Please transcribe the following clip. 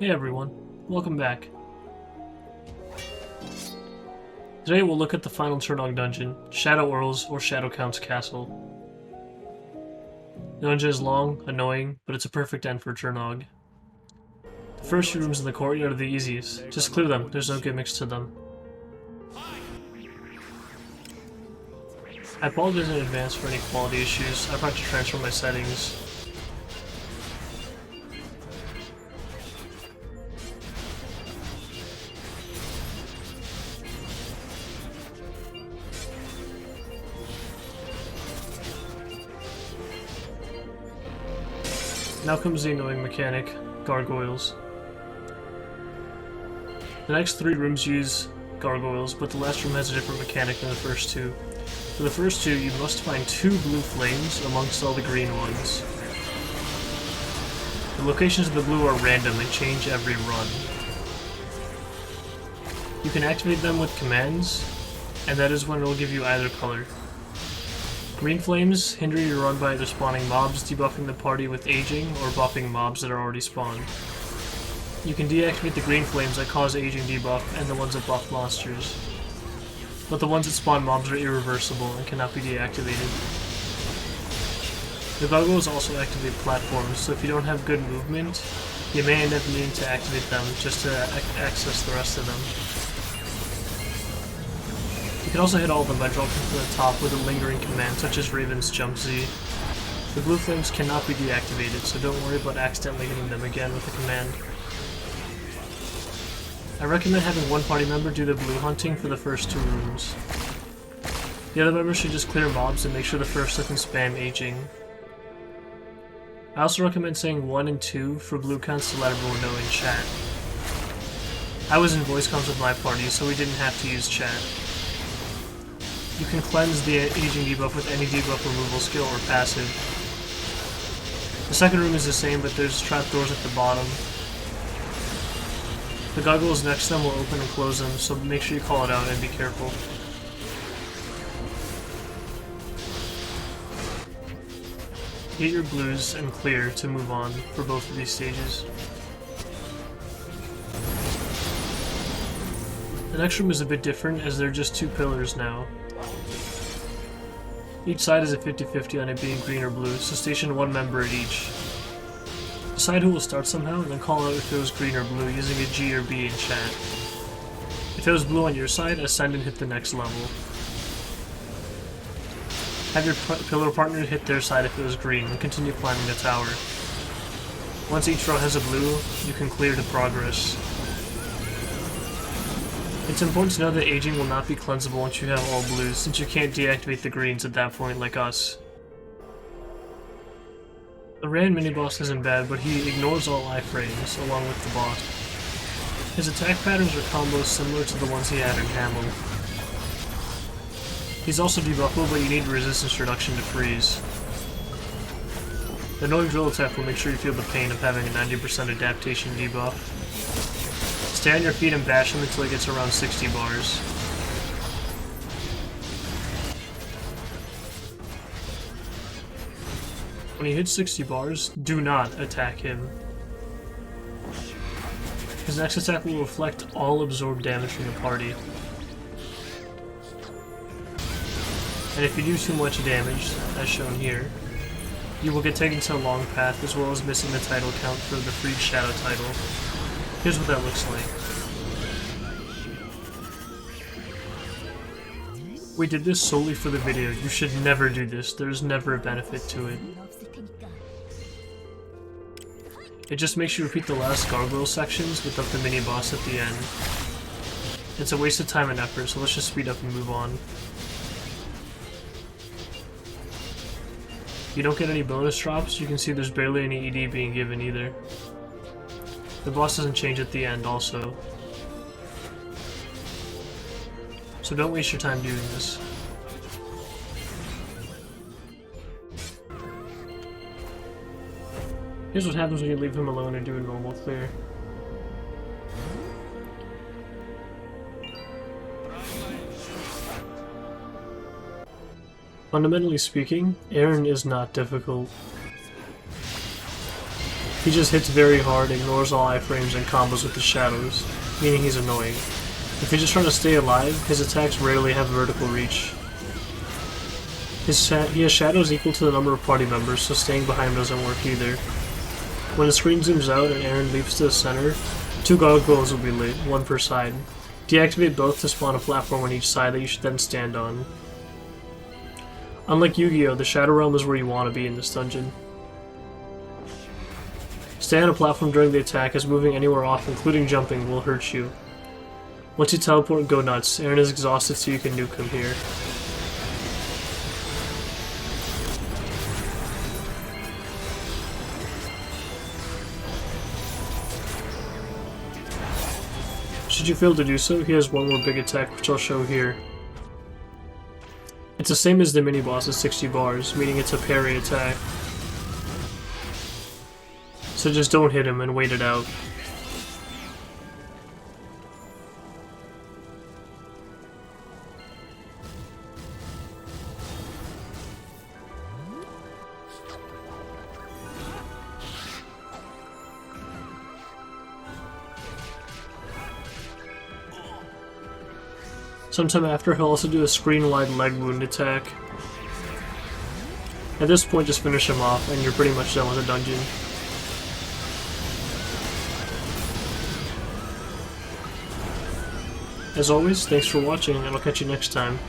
Hey everyone, welcome back. Today we'll look at the final Tirnog dungeon, Shadow Earl's or Shadow Count's castle. The dungeon is long, annoying, but it's a perfect end for Tirnog. The first few rooms in the courtyard are the easiest. Just clear them, there's no gimmicks to them. I apologize in advance for any quality issues. I've had to transfer my settings. Now comes the annoying mechanic, gargoyles. The next three rooms use gargoyles, but the last room has a different mechanic than the first two. For the first two, you must find two blue flames amongst all the green ones. The locations of the blue are random and change every run. You can activate them with commands, and that is when it will give you either color. Green flames hinder your run by either spawning mobs, debuffing the party with aging, or buffing mobs that are already spawned. You can deactivate the green flames that cause aging debuff and the ones that buff monsters. But the ones that spawn mobs are irreversible and cannot be deactivated. The gargoyles also activate platforms, so if you don't have good movement, you may end up needing to activate them just to access the rest of them. You can also hit all of them by dropping from the top with a lingering command such as Raven's Jump Z. The blue flames cannot be deactivated, so don't worry about accidentally hitting them again with a command. I recommend having one party member do the blue hunting for the first two rooms. The other members should just clear mobs and make sure the first doesn't spam aging. I also recommend saying 1 and 2 for blue counts to let everyone know in chat. I was in voice comms with my party, so we didn't have to use chat. You can cleanse the aging debuff with any debuff removal skill or passive. The second room is the same, but there's trapdoors at the bottom. The gargoyles next to them will open and close them, so make sure you call it out and be careful. Get your blues and clear to move on for both of these stages. The next room is a bit different as there are just two pillars now. Each side is a 50-50 on it being green or blue, so station one member at each. Decide who will start somehow, and then call out if it was green or blue using a G or B in chat. If it was blue on your side, ascend and hit the next level. Have your pillar partner hit their side if it was green, and continue climbing the tower. Once each row has a blue, you can clear to progress. It's important to know that aging will not be cleansable once you have all blues, since you can't deactivate the greens at that point like us. The Rand mini-boss isn't bad, but he ignores all iframes, along with the boss. His attack patterns are combos similar to the ones he had in Hamel. He's also debuffable, but you need resistance reduction to freeze. The annoying drill attack will make sure you feel the pain of having a 90% adaptation debuff. Stay on your feet and bash him until he gets around 60 bars. When he hits 60 bars, do not attack him. His next attack will reflect all absorbed damage from the party. And if you do too much damage, as shown here, you will get taken to a long path as well as missing the title count for the free Shadow title. Here's what that looks like. We did this solely for the video. You should never do this. There's never a benefit to it. It just makes you repeat the last gargoyle sections without the mini-boss at the end. It's a waste of time and effort, so let's just speed up and move on. You don't get any bonus drops. You can see there's barely any ED being given either. The boss doesn't change at the end also. So don't waste your time doing this. Here's what happens when you leave him alone and do a normal clear. Fundamentally speaking, Aaron is not difficult. He just hits very hard, ignores all iframes, and combos with the shadows, meaning he's annoying. If you're just trying to stay alive, his attacks rarely have vertical reach. He has shadows equal to the number of party members, so staying behind doesn't work either. When the screen zooms out and Aaron leaps to the center, 2 gargoyles will be lit, 1 per side. Deactivate both to spawn a platform on each side that you should then stand on. Unlike Yu-Gi-Oh!, the Shadow Realm is where you want to be in this dungeon. Stay on a platform during the attack, as moving anywhere off, including jumping, will hurt you. Once you teleport, go nuts. Aaron is exhausted, so you can nuke him here. Should you fail to do so, he has one more big attack, which I'll show here. It's the same as the mini-boss at 60 bars, meaning it's a parry attack. So just don't hit him and wait it out. Sometime after, he'll also do a screen-wide leg wound attack. At this point, just finish him off, and you're pretty much done with the dungeon. As always, thanks for watching, and I'll catch you next time.